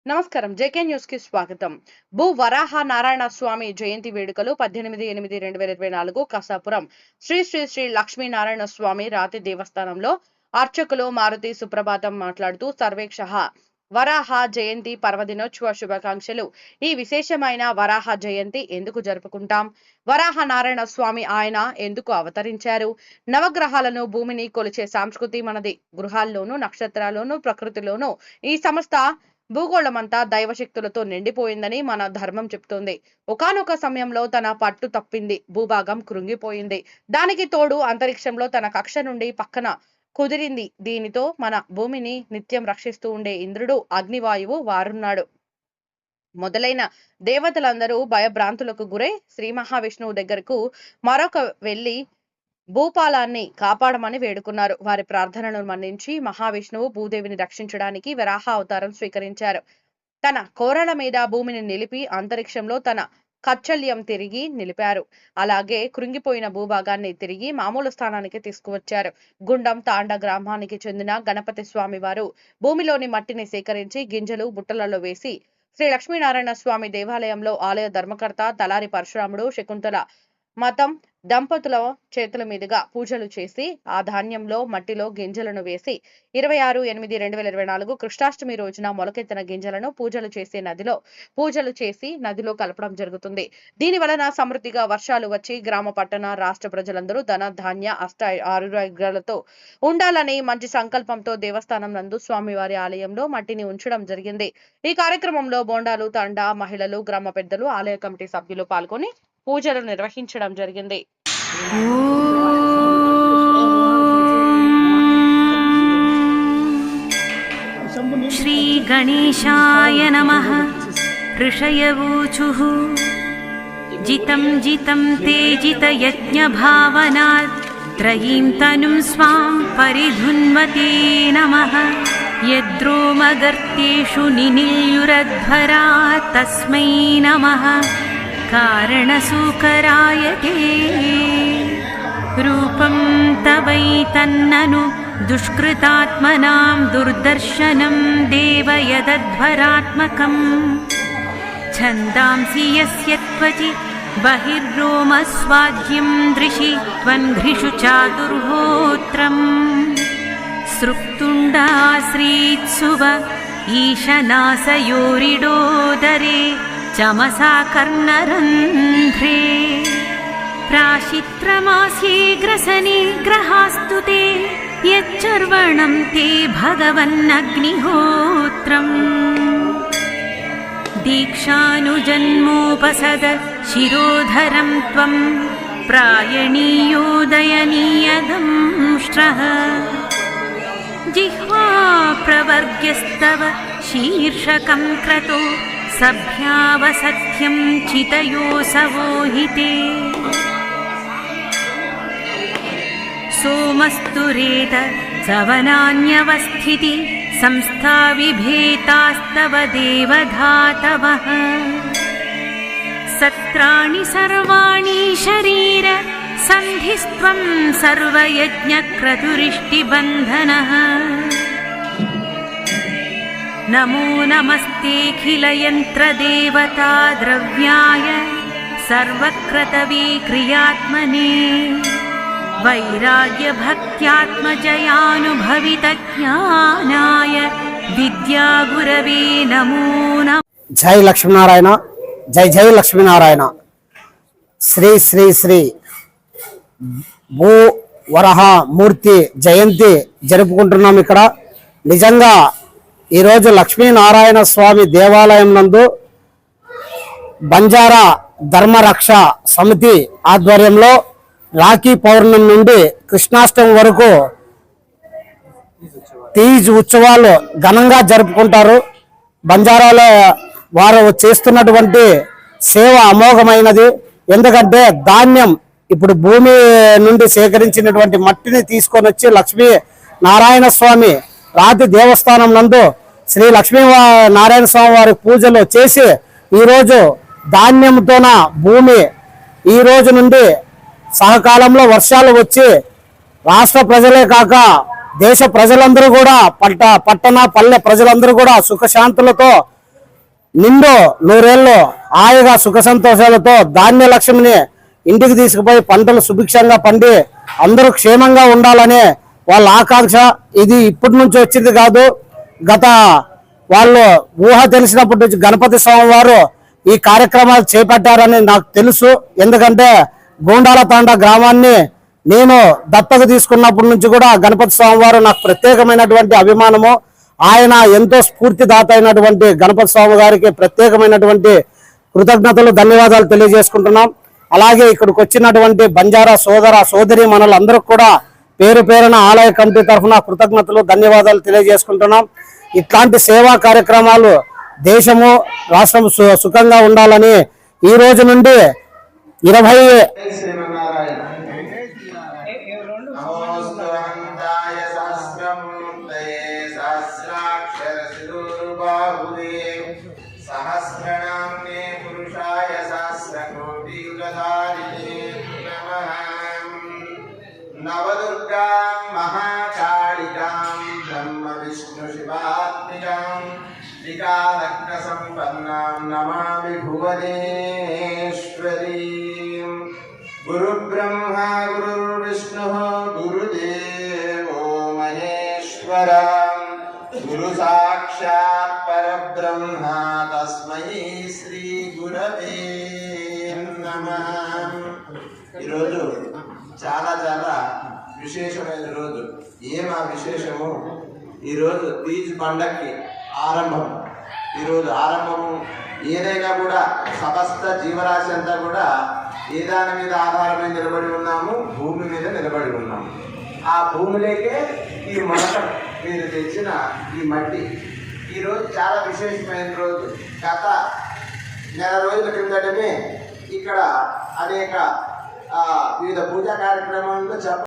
నమస్కారం JK news కి స్వాగతం. భూ వరాహ నారాయణ స్వామి జయంతి వేడుకలు 18/8/2024 కసాపురం శ్రీ శ్రీ శ్రీ లక్ష్మీ నారాయణ స్వామి రాతి దేవస్థానంలో అర్చకులు మారుతి సుప్రభాతం మాట్లాడుతూ సర్వేక్షః వరాహ జయంతి పర్వదినోత్సవ శుభాకాంక్షలు. ఈ విశేషమైన వరాహ జయంతి ఎందుకు జరుపుకుంటాం? వరాహ నారాయణ స్వామి ఆయన ఎందుకు అవతరించారు? నవగ్రహాలను భూమిని కొలిచే సంస్కృతి మనది. గృహాల్లోనూ నక్షత్రాల్లోనూ ప్రకృతిలోనూ ఈ సమస్త భూగోళమంతా దైవశక్తులతో నిండిపోయిందని మన ధర్మం చెప్తోంది. ఒకానొక సమయంలో తన పట్టు తప్పింది, భూభాగం కృంగిపోయింది. దానికి తోడు అంతరిక్షంలో తన కక్ష నుండి పక్కన కుదిరింది. దీనితో మన భూమిని నిత్యం రక్షిస్తూ ఉండే ఇంద్రుడు, అగ్నివాయువు వారున్నాడు మొదలైన దేవతలందరూ భయభ్రాంతులకు గురై శ్రీ మహావిష్ణువు దగ్గరకు మరొక వెళ్లి భూపాలాన్ని కాపాడమని వేడుకున్నారు. వారి ప్రార్థనను మన్నించి మహావిష్ణువు భూదేవిని రక్షించడానికి వరాహ అవతారం స్వీకరించారు. తన కోరల మీద భూమిని నిలిపి అంతరిక్షంలో తన కచ్చల్యం తిరిగి నిలిపారు. అలాగే కృంగిపోయిన భూభాగాన్ని తిరిగి మామూలు స్థానానికి తీసుకువచ్చారు. గుండం తాండ గ్రామానికి చెందిన గణపతి స్వామి వారు భూమిలోని మట్టిని సేకరించి గింజలు బుట్టలలో వేసి శ్రీ లక్ష్మీనారాయణ స్వామి దేవాలయంలో ఆలయ ధర్మకర్త తలారి పరశురాముడు, శకుంతల మతం దంపతుల చేతుల మీదుగా పూజలు చేసి ఆ ధాన్యంలో మట్టిలో గింజలను వేసి 26/8/2024 కృష్ణాష్టమి రోజున మొలకెత్తిన గింజలను పూజలు చేసి నదిలో కలపడం జరుగుతుంది. దీని వలన సమృద్ధిగా వర్షాలు వచ్చి గ్రామ పట్టణ రాష్ట్ర ప్రజలందరూ ధన ధాన్య ఆరోగ్యాలతో ఉండాలని మంచి సంకల్పంతో దేవస్థానం నందు స్వామివారి ఆలయంలో మట్టిని ఉంచడం జరిగింది. ఈ కార్యక్రమంలో బోండాలు తండా మహిళలు, గ్రామ పెద్దలు, ఆలయ కమిటీ సభ్యులు పాల్గొని పూజలు నిర్వహించడం జరిగింది. శ్రీ గణేశాయ నమః. ఋషయవూచుః జితం జితం తే జితయజ్ఞ భావనాత్ త్రయీం తనుం స్వాం పరిధున్వతే నమః. యద్రోమగర్తేషు నినిల్యురధ్వరా తస్మై నమః. కారణసూకరాయ తే రూపం తవైతన్నను దుష్కృతాత్మనాం దుర్దర్శనం దేవయదధ్వరాత్మకం. ఛందాంసి యస్య త్వచి బహిర్రోమస్వాధ్యం దృశి త్వన్ఘ్రిషు చాతుర్హోత్రం. సృక్తుండాశ్రీత్సువ ఈశనాసయోరిడోదరే చమసా కర్ణరంధ్రే. ప్రాశిత్రమాస్యేగ్రసనే గ్రహాస్తు తే యచ్చర్వణం తే భగవన్నగ్నిహోత్రం. దీక్షానుజన్మోపసద శిరోధరం త్వం ప్రాయణీయోదయనీయదంష్ట్రః. జిహ్వా ప్రవర్గ్యస్తవ శీర్షకం క్రతో సభ్యావసత్యం చితయోసవోహితే. సోమస్తురేత సవనాన్యవస్థితి సంస్థా విభేతాస్తవ దేవధాతవః. సత్రాణి సర్వాణి శరీర సంధిస్త్వం సర్వయజ్ఞక్రతురిష్టిబంధనః. నమో నమస్తేఖిలయంత్రదేవతా ద్రవ్యాయ సర్వక్రతవే క్రియాత్మనే. వైరాగ్యభక్త్యాత్మజయానుభవితజ్ఞానాయ విద్యాగురవే నమో నమః. జై లక్ష్మీనారాయణ, జై జై లక్ష్మీనారాయణ. శ్రీ శ్రీ శ్రీ భూ వరహ మూర్తి జయంతి జరుపుకుంటున్నాం. ఇక్కడ నిజంగా ఈరోజు లక్ష్మీనారాయణ స్వామి దేవాలయం నందు బంజారా ధర్మరక్ష సమితి ఆధ్వర్యంలో రాఖీ పౌర్ణమి నుండి కృష్ణాష్టమి వరకు తీజ్ ఉత్సవాలు ఘనంగా జరుపుకుంటారు. బంజారాలో వారు చేస్తున్నటువంటి సేవ అమోఘమైనది. ఎందుకంటే ధాన్యం ఇప్పుడు భూమి నుండి సేకరించినటువంటి మట్టిని తీసుకొని వచ్చి లక్ష్మీ నారాయణ స్వామి రాతి దేవస్థానం నందు శ్రీ లక్ష్మీ నారాయణ స్వామి వారి పూజలు చేసి ఈరోజు ధాన్యంతోన భూమి ఈ రోజు నుండి సహకాలంలో వర్షాలు వచ్చి రాష్ట్ర ప్రజలే కాక దేశ ప్రజలందరూ కూడా పట్టణ పల్లె ప్రజలందరూ కూడా సుఖశాంతులతో నిండు నూరేళ్ళు హాయిగా సుఖ సంతోషాలతో ధాన్య లక్ష్మిని ఇంటికి తీసుకుపోయి పంటలు సుభిక్షంగా పండి అందరూ క్షేమంగా ఉండాలనే వాళ్ళ ఆకాంక్ష. ఇది ఇప్పటి నుంచి వచ్చింది కాదు, గత వాళ్ళు ఊహ తెలిసినప్పటి నుంచి గణపతి స్వామి వారు ఈ కార్యక్రమాలు చేపట్టారని నాకు తెలుసు. ఎందుకంటే గోండాల తాండా గ్రామాన్ని నేను దత్తత తీసుకున్నప్పటి నుంచి కూడా గణపతి స్వామి వారు నాకు ప్రత్యేకమైనటువంటి అభిమానము. ఆయన ఎంతో స్ఫూర్తిదాత అయినటువంటి గణపతి స్వామి గారికి ప్రత్యేకమైనటువంటి కృతజ్ఞతలు, ధన్యవాదాలు తెలియజేసుకుంటున్నాం. అలాగే ఇక్కడికి వచ్చినటువంటి బంజారా సోదర సోదరి మనలందరూ కూడా పేరు పేరున ఆలయ కమిటీ తరఫున కృతజ్ఞతలు, ధన్యవాదాలు తెలియజేసుకుంటున్నాం. ఇట్లాంటి సేవా కార్యక్రమాలు దేశము రాష్ట్రం సుఖంగా ఉండాలని ఈ రోజు నుండి 20 सहस्रनाम्ने पुरुषाय सहस्रकोटियुगधारिणे नमः। नवदुर्गां महाकालिकां ब्रह्म विष्णु शिवात्मिकां त्रिकालग्नसम्पन्नां नमामि भुवनेश्वरीं। गुरुब्रह्मा गुरुर्विष्णुः गुरुदेवो महेश्वरः, गुरु साक्षात् परब्रह्म तस्मै श्री गुरवे नमः। ఈరోజు చాలా చాలా విశేషమైన రోజు. ఏమా విశేషము? ఈరోజు తీజ్ పండక్కి ఆరంభం. ఈరోజు ఆరంభము. ఏదైనా కూడా సమస్త జీవరాశి అంతా కూడా ఏ దాని మీద ఆధారమై నిలబడి ఉన్నాము? భూమి మీద నిలబడి ఉన్నాము. ఆ భూమిలోకే ఈ మఠం మీరు తెచ్చిన ఈ మట్టి ఈరోజు చాలా విశేషమైన రోజు. గత నెల రోజుల క్రిందటనే ఇక్కడ అనేక వివిధ పూజా కార్యక్రమాల్లో